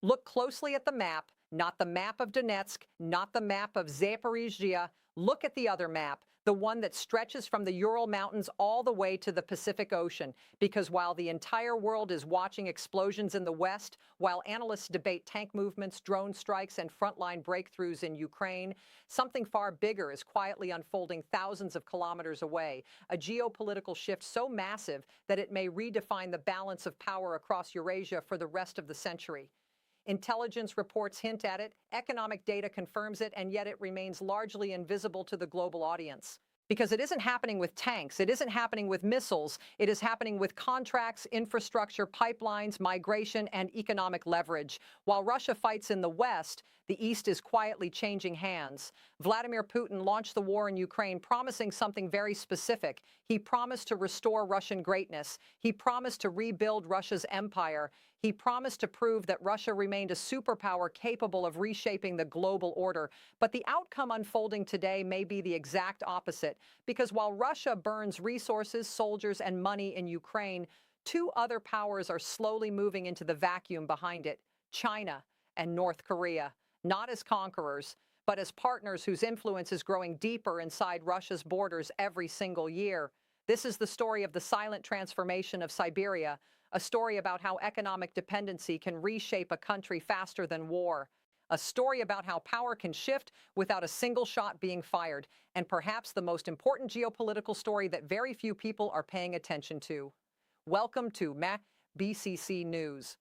Look closely at the map, not the map of Donetsk, not the map of Zaporizhzhia. Look at the other map, the one that stretches from the Ural Mountains all the way to the Pacific Ocean. Because while the entire world is watching explosions in the West, while analysts debate tank movements, drone strikes, and frontline breakthroughs in Ukraine, something far bigger is quietly unfolding thousands of kilometers away, a geopolitical shift so massive that it may redefine the balance of power across Eurasia for the rest of the century. Intelligence reports hint at it, economic data confirms it, and yet it remains largely invisible to the global audience. Because it isn't happening with tanks, it isn't happening with missiles, it is happening with contracts, infrastructure, pipelines, migration, and economic leverage. While Russia fights in the West, the East is quietly changing hands. Vladimir Putin launched the war in Ukraine promising something very specific. He promised to restore Russian greatness. He promised to rebuild Russia's empire. He promised to prove that Russia remained a superpower capable of reshaping the global order. But the outcome unfolding today may be the exact opposite, because while Russia burns resources, soldiers, and money in Ukraine, two other powers are slowly moving into the vacuum behind it: China and North Korea, not as conquerors, but as partners whose influence is growing deeper inside Russia's borders every single year. This is the story of the silent transformation of Siberia, a story about how economic dependency can reshape a country faster than war. A story about how power can shift without a single shot being fired, and perhaps the most important geopolitical story that very few people are paying attention to. Welcome to BCC News.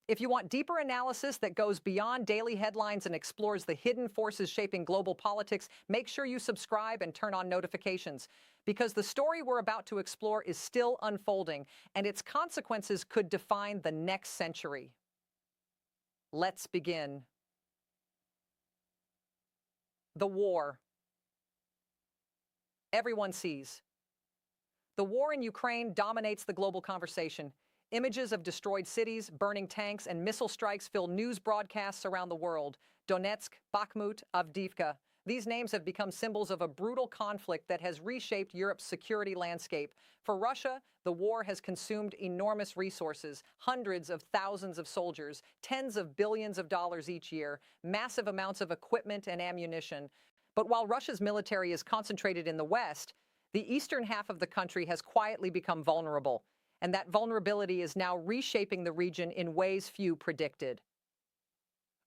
If you want deeper analysis that goes beyond daily headlines and explores the hidden forces shaping global politics, make sure you subscribe and turn on notifications, because the story we're about to explore is still unfolding, and its consequences could define the next century. Let's begin. The war. Everyone sees. The war in Ukraine dominates the global conversation. Images of destroyed cities, burning tanks, and missile strikes fill news broadcasts around the world. Donetsk, Bakhmut, Avdiivka. These names have become symbols of a brutal conflict that has reshaped Europe's security landscape. For Russia, the war has consumed enormous resources, hundreds of thousands of soldiers, tens of billions of dollars each year, massive amounts of equipment and ammunition. But while Russia's military is concentrated in the West, the eastern half of the country has quietly become vulnerable. And that vulnerability is now reshaping the region in ways few predicted.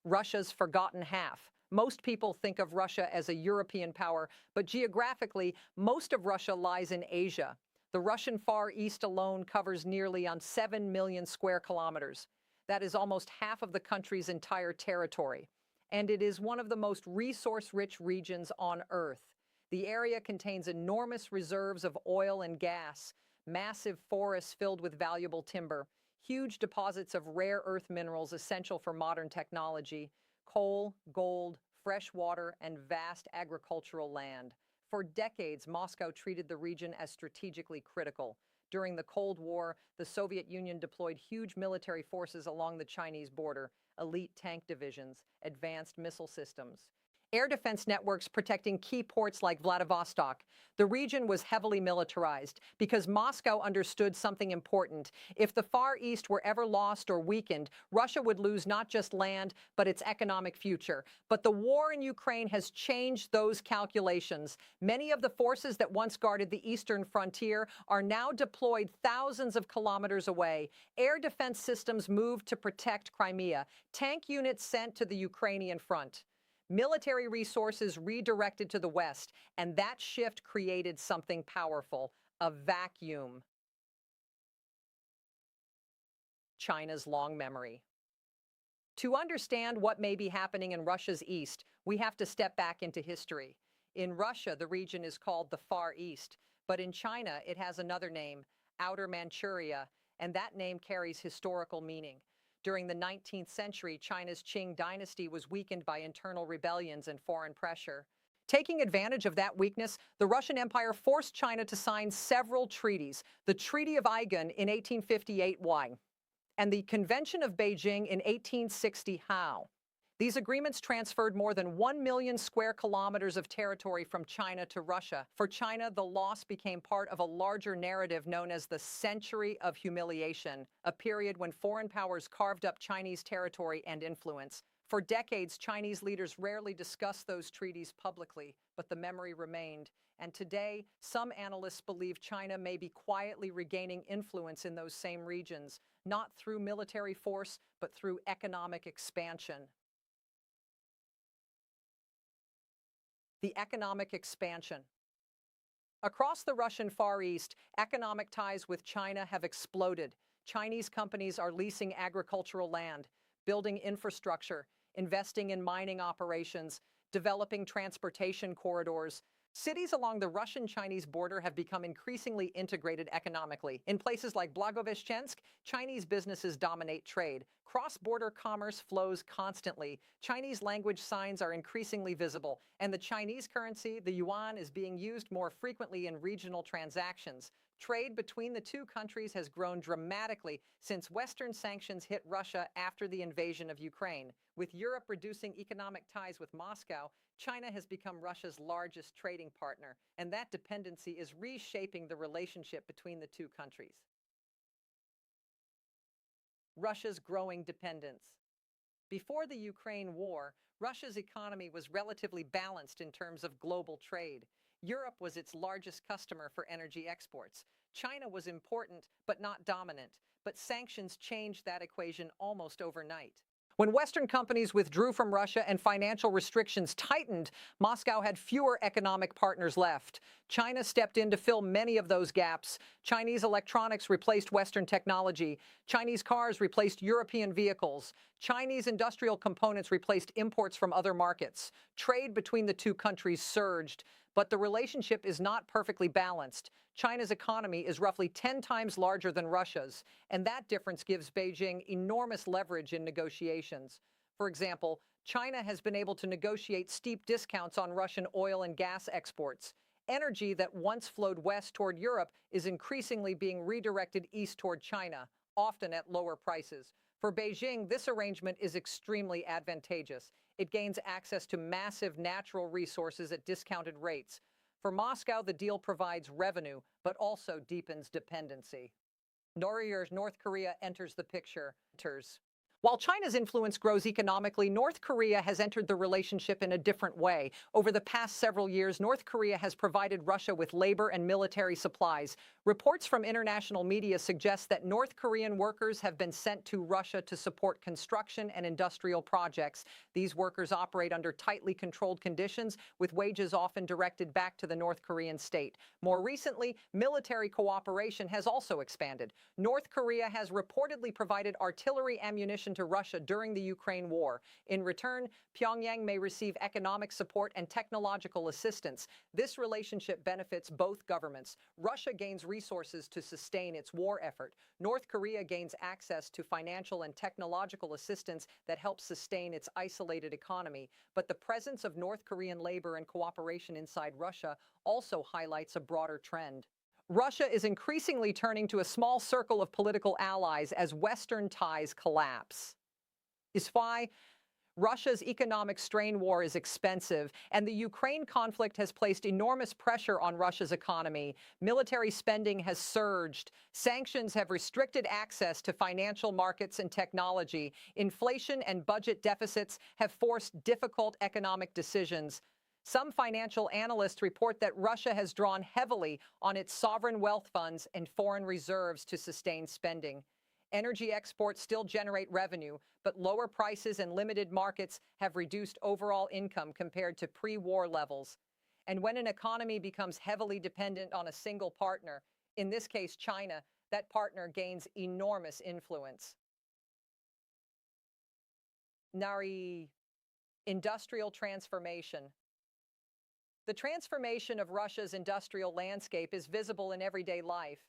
Russia's forgotten half. Most people think of Russia as a European power, but geographically, most of Russia lies in Asia. The Russian Far East alone covers nearly 7 million square kilometers. That is almost half of the country's entire territory. And it is one of the most resource-rich regions on Earth. The area contains enormous reserves of oil and gas, massive forests filled with valuable timber, huge deposits of rare earth minerals essential for modern technology, coal, gold, fresh water, and vast agricultural land. For decades, Moscow treated the region as strategically critical. During the Cold War, the Soviet Union deployed huge military forces along the Chinese border, elite tank divisions, advanced missile systems, air defense networks protecting key ports like Vladivostok. The region was heavily militarized because Moscow understood something important. If the Far East were ever lost or weakened, Russia would lose not just land, but its economic future. But the war in Ukraine has changed those calculations. Many of the forces that once guarded the eastern frontier are now deployed thousands of kilometers away. Air defense systems moved to protect Crimea, tank units sent to the Ukrainian front, military resources redirected to the West, and that shift created something powerful: a vacuum. China's long memory. To understand what may be happening in Russia's east, we have to step back into history. In Russia, the region is called the Far East, but in China, it has another name, Outer Manchuria, and that name carries historical meaning. During the 19th century, China's Qing dynasty was weakened by internal rebellions and foreign pressure. Taking advantage of that weakness, the Russian Empire forced China to sign several treaties: the Treaty of Aigan in 1858 and the Convention of Beijing in 1860. These agreements transferred more than 1 million square kilometers of territory from China to Russia. For China, the loss became part of a larger narrative known as the Century of Humiliation, a period when foreign powers carved up Chinese territory and influence. For decades, Chinese leaders rarely discussed those treaties publicly, but the memory remained. And today, some analysts believe China may be quietly regaining influence in those same regions, not through military force, but through economic expansion. The economic expansion. Across the Russian Far East, economic ties with China have exploded. Chinese companies are leasing agricultural land, building infrastructure, investing in mining operations, developing transportation corridors. Cities along the Russian-Chinese border have become increasingly integrated economically. In places like Blagoveshchensk, Chinese businesses dominate trade. Cross-border commerce flows constantly. Chinese language signs are increasingly visible, and the Chinese currency, the yuan, is being used more frequently in regional transactions. Trade between the two countries has grown dramatically since Western sanctions hit Russia after the invasion of Ukraine. With Europe reducing economic ties with Moscow, China has become Russia's largest trading partner, and that dependency is reshaping the relationship between the two countries. Russia's growing dependence. Before the Ukraine war, Russia's economy was relatively balanced in terms of global trade. Europe was its largest customer for energy exports. China was important, but not dominant. But sanctions changed that equation almost overnight. When Western companies withdrew from Russia and financial restrictions tightened, Moscow had fewer economic partners left. China stepped in to fill many of those gaps. Chinese electronics replaced Western technology. Chinese cars replaced European vehicles. Chinese industrial components replaced imports from other markets. Trade between the two countries surged. But the relationship is not perfectly balanced. China's economy is roughly 10 times larger than Russia's, and that difference gives Beijing enormous leverage in negotiations. For example, China has been able to negotiate steep discounts on Russian oil and gas exports. Energy that once flowed west toward Europe is increasingly being redirected east toward China, often at lower prices. For Beijing, this arrangement is extremely advantageous. It gains access to massive natural resources at discounted rates. For Moscow, the deal provides revenue, but also deepens dependency. North Korea enters the picture. While China's influence grows economically, North Korea has entered the relationship in a different way. Over the past several years, North Korea has provided Russia with labor and military supplies. Reports from international media suggest that North Korean workers have been sent to Russia to support construction and industrial projects. These workers operate under tightly controlled conditions, with wages often directed back to the North Korean state. More recently, military cooperation has also expanded. North Korea has reportedly provided artillery ammunition to Russia during the Ukraine war. In return, Pyongyang may receive economic support and technological assistance. This relationship benefits both governments. Russia gains resources to sustain its war effort. North Korea gains access to financial and technological assistance that helps sustain its isolated economy. But the presence of North Korean labor and cooperation inside Russia also highlights a broader trend. Russia is increasingly turning to a small circle of political allies as Western ties collapse. Is why Russia's economic strain war is expensive, and the Ukraine conflict has placed enormous pressure on Russia's economy. Military spending has surged. Sanctions have restricted access to financial markets and technology. Inflation and budget deficits have forced difficult economic decisions. Some financial analysts report that Russia has drawn heavily on its sovereign wealth funds and foreign reserves to sustain spending. Energy exports still generate revenue, but lower prices and limited markets have reduced overall income compared to pre-war levels. And when an economy becomes heavily dependent on a single partner, in this case China, that partner gains enormous influence. Industrial transformation. The transformation of Russia's industrial landscape is visible in everyday life.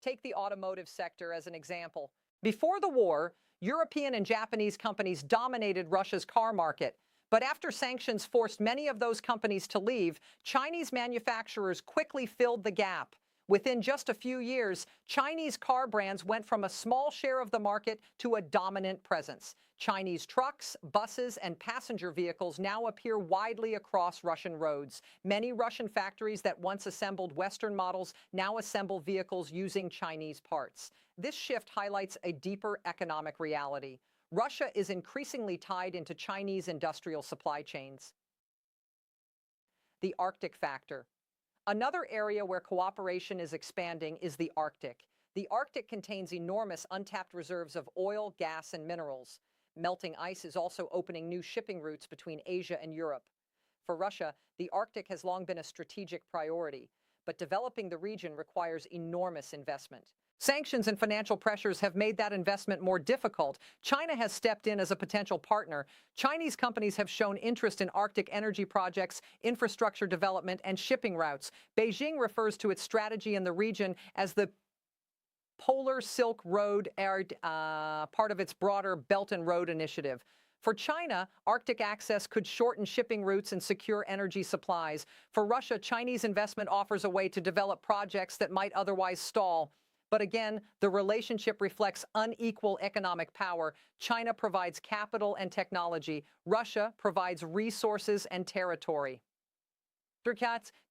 Take the automotive sector as an example. Before the war, European and Japanese companies dominated Russia's car market. But after sanctions forced many of those companies to leave, Chinese manufacturers quickly filled the gap. Within just a few years, Chinese car brands went from a small share of the market to a dominant presence. Chinese trucks, buses, and passenger vehicles now appear widely across Russian roads. Many Russian factories that once assembled Western models now assemble vehicles using Chinese parts. This shift highlights a deeper economic reality. Russia is increasingly tied into Chinese industrial supply chains. The Arctic factor. Another area where cooperation is expanding is the Arctic. The Arctic contains enormous untapped reserves of oil, gas, and minerals. Melting ice is also opening new shipping routes between Asia and Europe. For Russia, the Arctic has long been a strategic priority, but developing the region requires enormous investment. Sanctions and financial pressures have made that investment more difficult. China has stepped in as a potential partner. Chinese companies have shown interest in Arctic energy projects, infrastructure development, and shipping routes. Beijing refers to its strategy in the region as the Polar Silk Road, part of its broader Belt and Road initiative. For China, Arctic access could shorten shipping routes and secure energy supplies. For Russia, Chinese investment offers a way to develop projects that might otherwise stall. But again, the relationship reflects unequal economic power. China provides capital and technology. Russia provides resources and territory.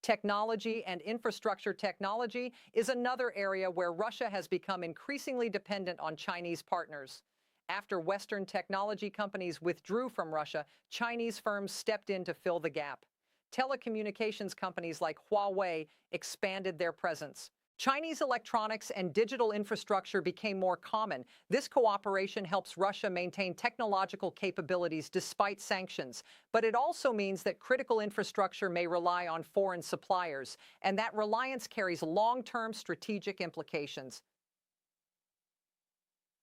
Technology and infrastructure technology is another area where Russia has become increasingly dependent on Chinese partners. After Western technology companies withdrew from Russia, Chinese firms stepped in to fill the gap. Telecommunications companies like Huawei expanded their presence. Chinese electronics and digital infrastructure became more common. This cooperation helps Russia maintain technological capabilities despite sanctions. But it also means that critical infrastructure may rely on foreign suppliers, and that reliance carries long-term strategic implications.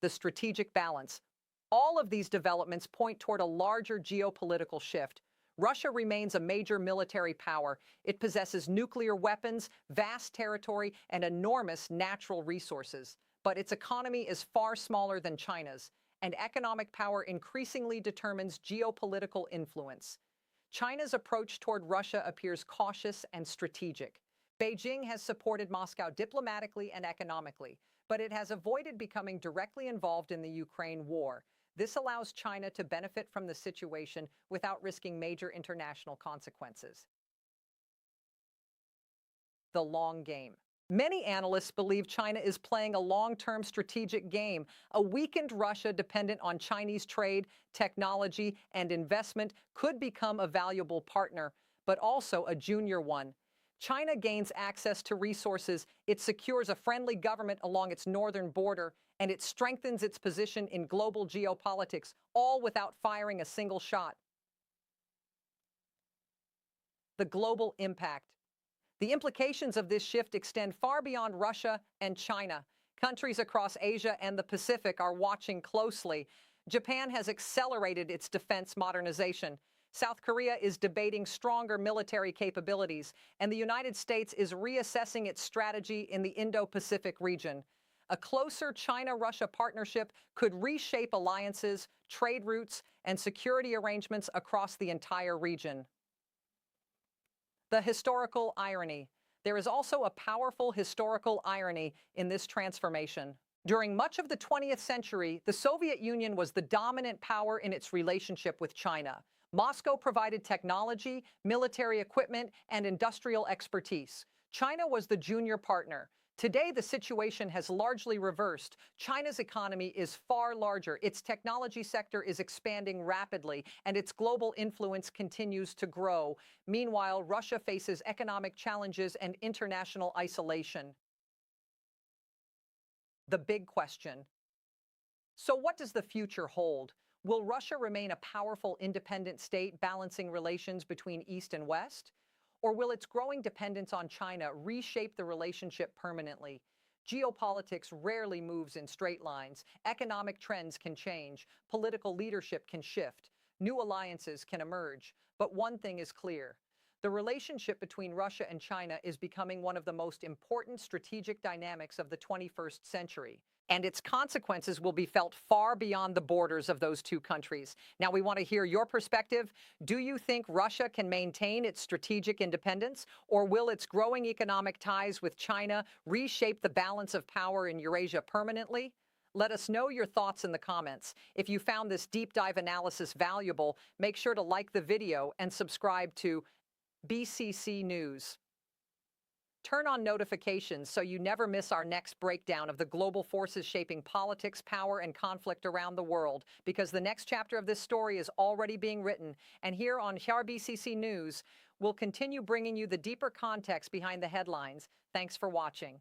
The strategic balance. All of these developments point toward a larger geopolitical shift. Russia remains a major military power. It possesses nuclear weapons, vast territory, and enormous natural resources. But its economy is far smaller than China's, and economic power increasingly determines geopolitical influence. China's approach toward Russia appears cautious and strategic. Beijing has supported Moscow diplomatically and economically, but it has avoided becoming directly involved in the Ukraine war. This allows China to benefit from the situation without risking major international consequences. The long game. Many analysts believe China is playing a long-term strategic game. A weakened Russia dependent on Chinese trade, technology, and investment could become a valuable partner, but also a junior one. China gains access to resources, it secures a friendly government along its northern border, and it strengthens its position in global geopolitics, all without firing a single shot. The global impact. The implications of this shift extend far beyond Russia and China. Countries across Asia and the Pacific are watching closely. Japan has accelerated its defense modernization. South Korea is debating stronger military capabilities, and the United States is reassessing its strategy in the Indo-Pacific region. A closer China-Russia partnership could reshape alliances, trade routes, and security arrangements across the entire region. The historical irony. There is also a powerful historical irony in this transformation. During much of the 20th century, the Soviet Union was the dominant power in its relationship with China. Moscow provided technology, military equipment, and industrial expertise. China was the junior partner. Today, the situation has largely reversed. China's economy is far larger, its technology sector is expanding rapidly, and its global influence continues to grow. Meanwhile, Russia faces economic challenges and international isolation. The big question. So what does the future hold? Will Russia remain a powerful independent state balancing relations between East and West? Or will its growing dependence on China reshape the relationship permanently? Geopolitics rarely moves in straight lines. Economic trends can change. Political leadership can shift. New alliances can emerge. But one thing is clear. The relationship between Russia and China is becoming one of the most important strategic dynamics of the 21st century. and its consequences will be felt far beyond the borders of those two countries. Now, we want to hear your perspective. Do you think Russia can maintain its strategic independence, or will its growing economic ties with China reshape the balance of power in Eurasia permanently? Let us know your thoughts in the comments. If you found this deep dive analysis valuable, make sure to like the video and subscribe to BCC News. Turn on notifications so you never miss our next breakdown of the global forces shaping politics, power, and conflict around the world, because the next chapter of this story is already being written, and here on BCC News, we'll continue bringing you the deeper context behind the headlines. Thanks for watching.